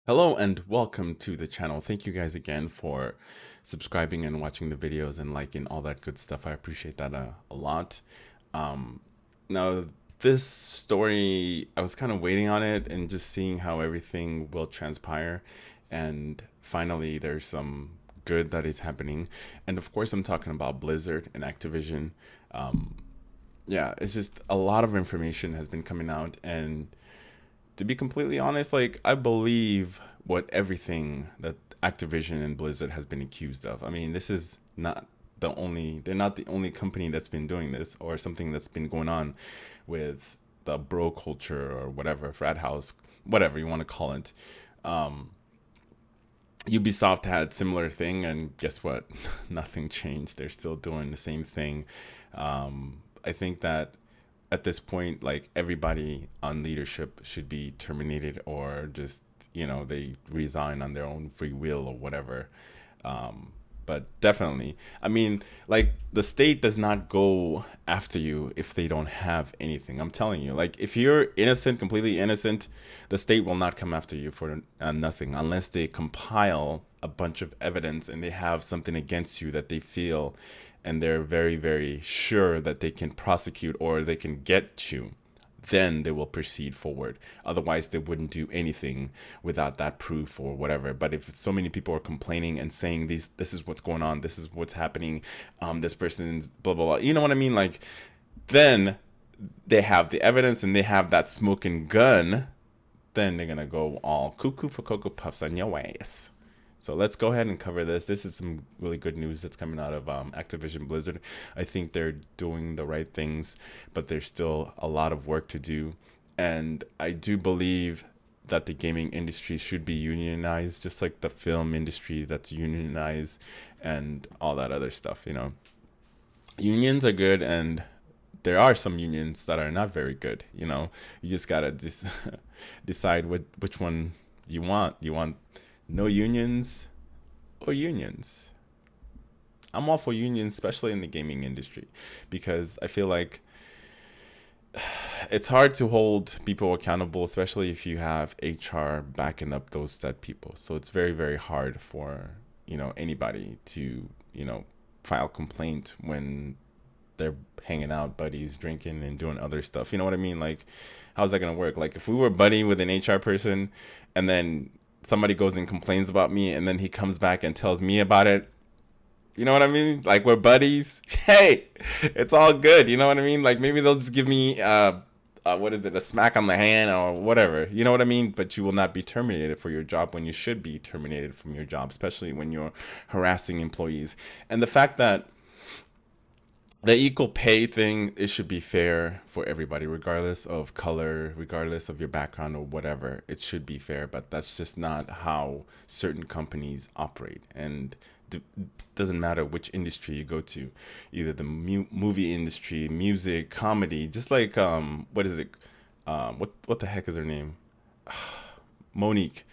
Hello and welcome to the channel. Thank you guys again for subscribing and watching the videos and liking all that good stuff. I appreciate that a lot. Um, Now, this story, I was kind of waiting on it and just seeing how everything will transpire. And finally, there's some good that is happening. And of course, I'm talking about Blizzard and Activision. Um, yeah, it's just a lot of information has been coming out, and to be completely honest, like I believe what everything that Activision and Blizzard has been accused of. I mean, this is not they're not the only company that's been doing this or something that's been going on with the bro culture or whatever, frat house, whatever you want to call it. Um, Ubisoft had similar thing, and guess what? Nothing changed. They're still doing the same thing. I think that at this point, like everybody on leadership should be terminated or just they resign on their own free will or whatever. Um, but definitely, I mean, like the state does not go after you if they don't have anything. I'm telling you, like if you're innocent, completely innocent, the state will not come after you for nothing unless they compile a bunch of evidence and they have something against you that they feel and they're very, very sure that they can prosecute or they can get you. Then they will proceed forward. Otherwise, they wouldn't do anything without that proof or whatever. But if so many people are complaining and saying this is what's going on, this is what's happening, this person's blah blah blah, you know what I mean? Like, then they have the evidence and they have that smoking gun. Then they're gonna go all cuckoo for cocoa puffs on your ass. So let's go ahead and cover this. This is some really good news that's coming out of Activision Blizzard. I think they're doing the right things, but there's still a lot of work to do. And I do believe that the gaming industry should be unionized, just like the film industry that's unionized and all that other stuff. Unions are good, and there are some unions that are not very good. You just gotta decide which one you want. You want no unions or unions? I'm all for unions, especially in the gaming industry, because I feel like it's hard to hold people accountable, especially if you have HR backing up those said people. So it's very, very hard for anybody to file complaint when they're hanging out, buddies, drinking and doing other stuff. You know what I mean? Like, how's that gonna work? Like, if we were buddy with an HR person, and then somebody goes and complains about me, and then he comes back and tells me about it. You know what I mean? Like, we're buddies. Hey, it's all good. You know what I mean? Like, maybe they'll just give me what is it, a smack on the hand or whatever. You know what I mean? But you will not be terminated for your job when you should be terminated from your job, especially when you're harassing employees. And the fact that the equal pay thing, it should be fair for everybody, regardless of color, regardless of your background or whatever. It should be fair, but that's just not how certain companies operate. And doesn't matter which industry you go to, either the movie industry, music, comedy, just like what is it, what the heck is her name, Monique.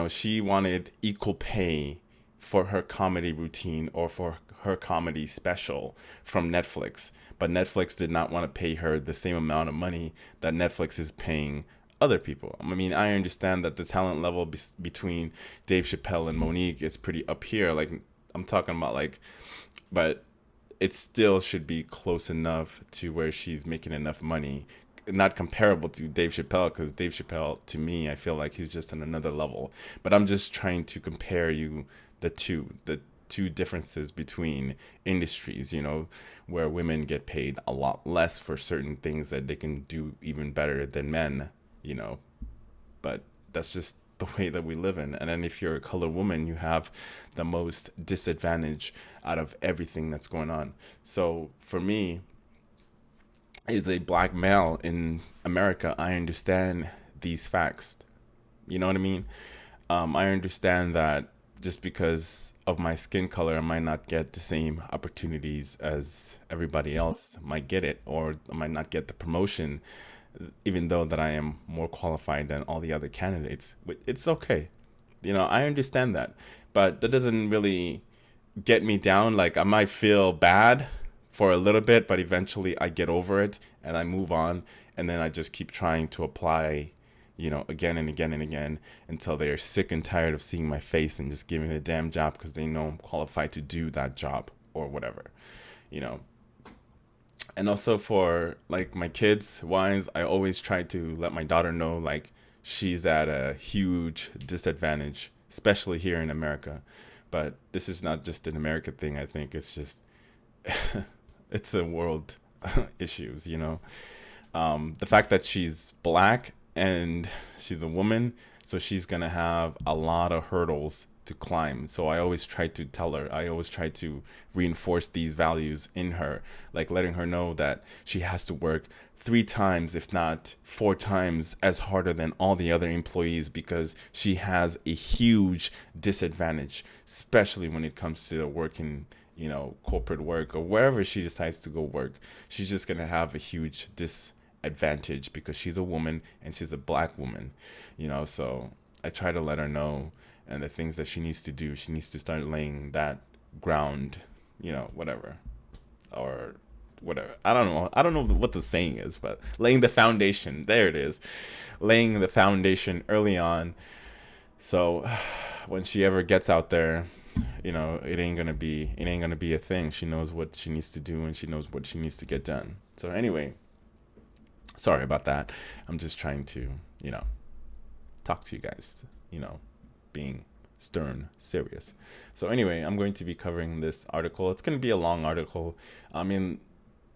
She wanted equal pay for her comedy routine or for her comedy special from Netflix. But Netflix did not want to pay her the same amount of money that Netflix is paying other people. I mean, I understand that the talent level between Dave Chappelle and Monique is pretty up here. Like, I'm talking about, like, but it still should be close enough to where she's making enough money, not comparable to Dave Chappelle, because Dave Chappelle, to me, I feel like he's just on another level. But I'm just trying to compare the two differences between industries, where women get paid a lot less for certain things that they can do even better than men, you know. But that's just the way that we live in. And then if you're a color woman, you have the most disadvantage out of everything that's going on. So for me, as a black male in America, I understand these facts. You know what I mean? I understand that just because of my skin color, I might not get the same opportunities as everybody else might get it, or I might not get the promotion, even though that I am more qualified than all the other candidates. It's okay. I understand that. But that doesn't really get me down. Like, I might feel bad for a little bit, but eventually I get over it and I move on. And then I just keep trying to apply, again and again and again until they are sick and tired of seeing my face and just giving me a damn job because they know I'm qualified to do that job or whatever, you know. And also for like my kids wise, I always try to let my daughter know like she's at a huge disadvantage, especially here in America. But this is not just an America thing. I think it's just it's a world issues. The fact that she's black and she's a woman, so she's gonna have a lot of hurdles to climb. So I always try to tell her, I always try to reinforce these values in her, like letting her know that she has to work 3 times, if not 4 times, as harder than all the other employees because she has a huge disadvantage, especially when it comes to working corporate work or wherever she decides to go work. She's just gonna have a huge disadvantage because she's a woman and she's a black woman. So I try to let her know, and the things that she needs to do, she needs to start laying that ground, whatever, or whatever. I don't know what the saying is, but laying the foundation, there it is, laying the foundation early on, so when she ever gets out there, it ain't gonna be a thing. She knows what she needs to do and she knows what she needs to get done. So anyway, sorry about that. I'm just trying to, talk to you guys, being stern, serious. So anyway, I'm going to be covering this article. It's going to be a long article. I mean,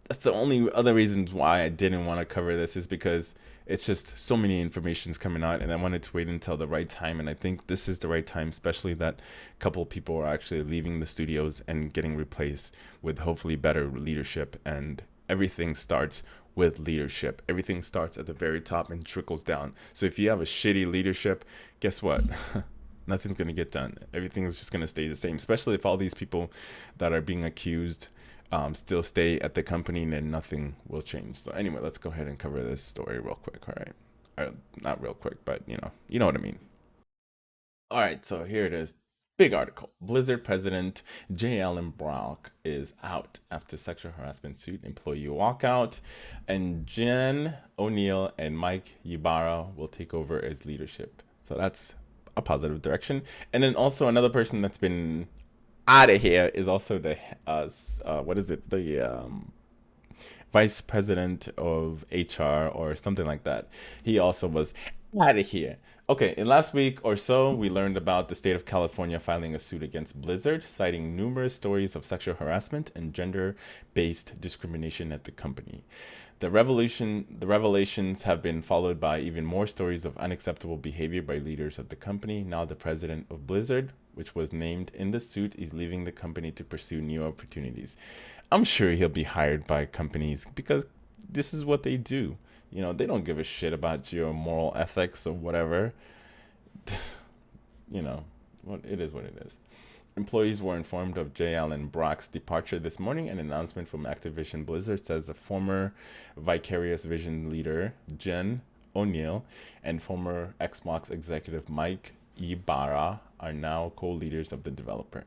that's the only other reasons why I didn't want to cover this, is because it's just so many informations coming out and I wanted to wait until the right time. And I think this is the right time, especially that a couple of people are actually leaving the studios and getting replaced with hopefully better leadership. And everything starts with leadership. Everything starts at the very top and trickles down. So if you have a shitty leadership, guess what? Nothing's going to get done. Everything is just going to stay the same, especially if all these people that are being accused still stay at the company, and then nothing will change. So anyway, let's go ahead and cover this story real quick. All right. Not real quick, but you know what I mean. All right, so here it is. Big article. Blizzard president J. Allen Brack is out after sexual harassment suit. Employee walkout. And Jen O'Neill and Mike Ybarra will take over as leadership. So that's a positive direction. And then also another person that's been out of here is also the what is it, the vice president of HR or something like that. He also was out of here. Okay, in last week or so, we learned about the state of California filing a suit against Blizzard, citing numerous stories of sexual harassment and gender-based discrimination at the company. The revelations have been followed by even more stories of unacceptable behavior by leaders of the company. Now the president of Blizzard, which was named in the suit, is leaving the company to pursue new opportunities. I'm sure he'll be hired by companies because this is what they do. They don't give a shit about your moral ethics or whatever. What it is what it is. Employees were informed of J. Allen Brack's departure this morning. An announcement from Activision Blizzard says the former Vicarious Vision leader, Jen O'Neill, and former Xbox executive Mike Ibarra are now co-leaders of the developer.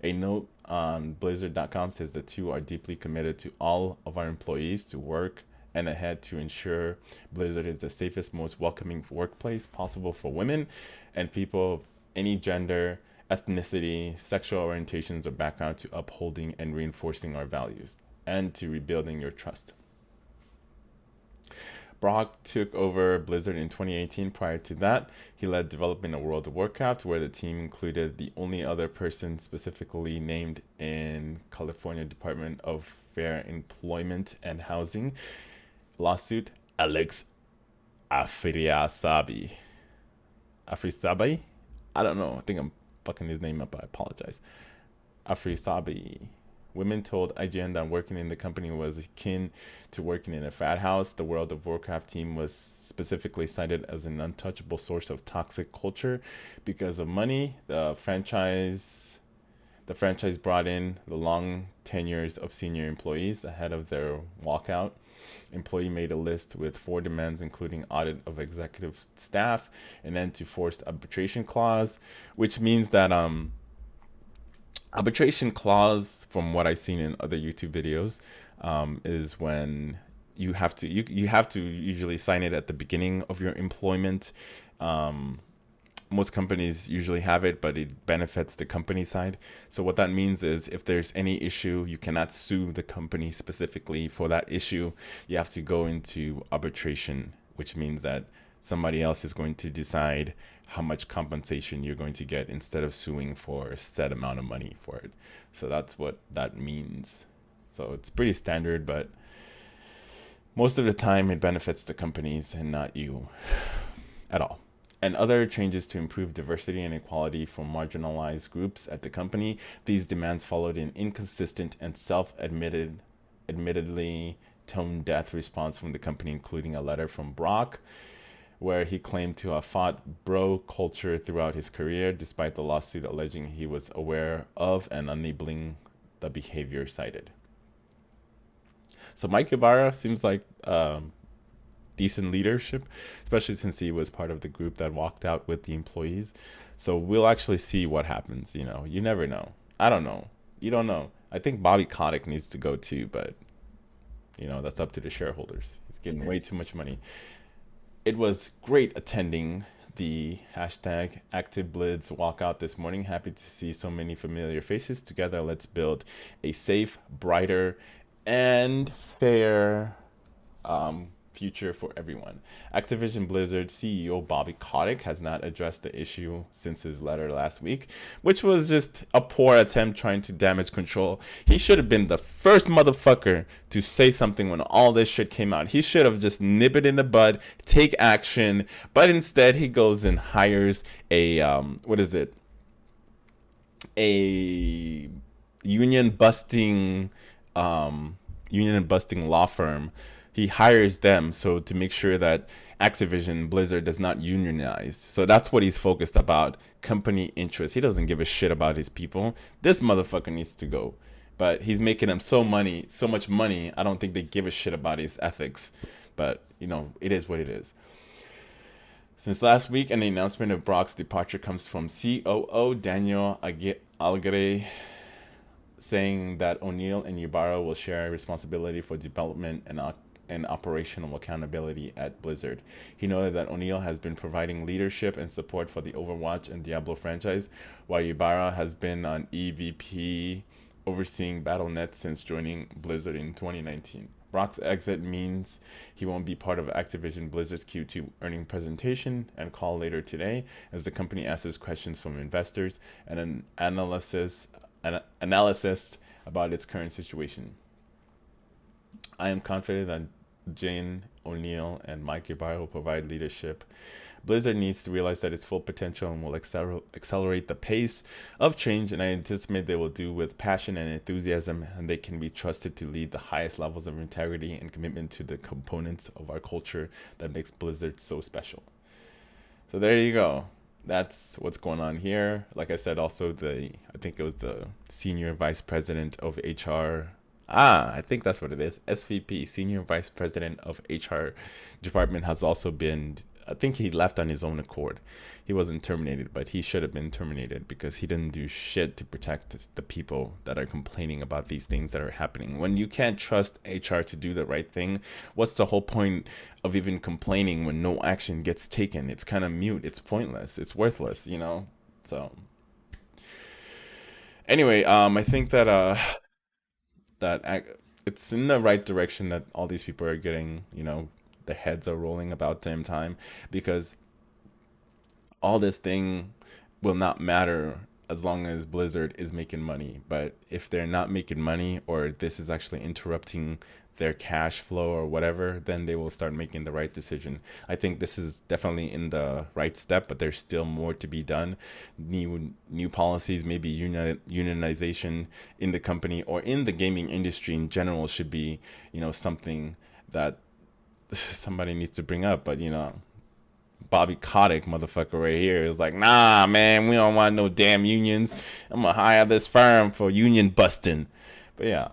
A note on Blizzard.com says the two are deeply committed to all of our employees to work and ahead to ensure Blizzard is the safest, most welcoming workplace possible for women and people of any gender, ethnicity, sexual orientations, or background, to upholding and reinforcing our values and to rebuilding your trust. Brock took over Blizzard in 2018. Prior to that, he led development of World of Warcraft, where the team included the only other person specifically named in California Department of Fair Employment and Housing lawsuit, Alex Afrisabi. Afrisabi? I don't know. I think I'm fucking his name up. I apologize. Afrisabi. Women told IGN that working in the company was akin to working in a frat house. The World of Warcraft team was specifically cited as an untouchable source of toxic culture because of money. The franchise brought in the long tenures of senior employees ahead of their walkout. Employee made a list with 4 demands, including audit of executive staff, and then to forced arbitration clause, which means that arbitration clause, from what I've seen in other YouTube videos, is when you have to usually sign it at the beginning of your employment. Most companies usually have it, but it benefits the company side. So what that means is if there's any issue, you cannot sue the company specifically for that issue. You have to go into arbitration, which means that somebody else is going to decide how much compensation you're going to get instead of suing for a set amount of money for it. So that's what that means. So it's pretty standard, but most of the time it benefits the companies and not you at all. And other changes to improve diversity and equality for marginalized groups at the company. These demands followed an inconsistent and admittedly tone deaf response from the company, including a letter from Brack, where he claimed to have fought bro culture throughout his career, despite the lawsuit alleging he was aware of and enabling the behavior cited. So Mike Ibarra seems like decent leadership, especially since he was part of the group that walked out with the employees. So we'll actually see what happens. You never know. I don't know. You don't know. I think Bobby Kotick needs to go too, but that's up to the shareholders. He's getting way too much money. It was great attending the hashtag ActiveBlitz walkout this morning. Happy to see so many familiar faces. Together, let's build a safe, brighter, and fair future for everyone. Activision Blizzard CEO Bobby Kotick has not addressed the issue since his letter last week, which was just a poor attempt trying to damage control. He should have been the first motherfucker to say something when all this shit came out. He should have just nipped it in the bud, take action, but instead he goes and hires a a union busting law firm. He hires them so to make sure that Activision Blizzard does not unionize. So that's what he's focused about, company interests. He doesn't give a shit about his people. This motherfucker needs to go. But he's making them so much money, I don't think they give a shit about his ethics. But, it is what it is. Since last week, an announcement of Brock's departure comes from COO Daniel Algare, saying that O'Neill and Ybarra will share responsibility for development and operational accountability at Blizzard. He noted that O'Neill has been providing leadership and support for the Overwatch and Diablo franchise, while Ybarra has been on EVP overseeing BattleNet since joining Blizzard in 2019. Brock's exit means he won't be part of Activision Blizzard's Q2 earnings presentation and call later today, as the company answers questions from investors and an analysis about its current situation. I am confident that Jane O'Neill and Mike Ibarra will provide leadership. Blizzard needs to realize that its full potential and will accelerate the pace of change, and I anticipate they will do with passion and enthusiasm, and they can be trusted to lead the highest levels of integrity and commitment to the components of our culture that makes Blizzard so special. So there you go. That's what's going on here. Like I said, also I think it was the senior vice president of HR. I think that's what it is. SVP, Senior Vice President of HR Department, has also been, I think he left on his own accord. He wasn't terminated, but he should have been terminated because he didn't do shit to protect the people that are complaining about these things that are happening. When you can't trust HR to do the right thing, what's the whole point of even complaining when no action gets taken? It's kind of mute. It's pointless. It's worthless, So anyway, I think that it's in the right direction that all these people are getting, the heads are rolling about damn time, because all this thing will not matter as long as Blizzard is making money. But if they're not making money, or this is actually interrupting their cash flow or whatever, then they will start making the right decision. I think this is definitely in the right step, but there's still more to be done. New policies, maybe unionization in the company or in the gaming industry in general should be, something that somebody needs to bring up. But Bobby Kotick, motherfucker right here, is like, nah, man, we don't want no damn unions. I'm gonna hire this firm for union busting. But yeah,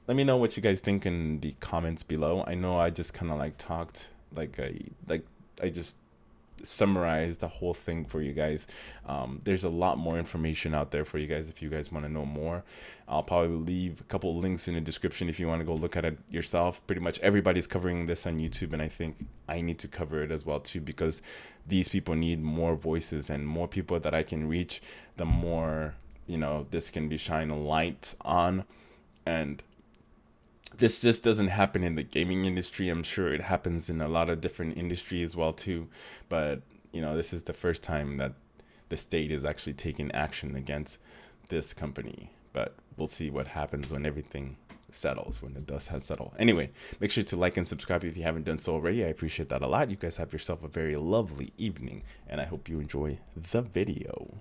let me know what you guys think in the comments below. I know I just kind of talked I just summarize the whole thing for you guys. There's a lot more information out there for you guys if you guys want to know more. I'll probably leave a couple of links in the description if you want to go look at it yourself. Pretty much everybody's covering this on YouTube, and I think I need to cover it as well too, because these people need more voices, and more people that I can reach, the more, you know, this can be shine a light on. And this just doesn't happen in the gaming industry. I'm sure it happens in a lot of different industries as well too, but you know, this is the first time that the state is actually taking action against this company. But we'll see what happens when everything settles, when the dust has settled. Anyway, make sure to like and subscribe if you haven't done so already. I appreciate that a lot. You guys have yourself a very lovely evening, and I hope you enjoy the video.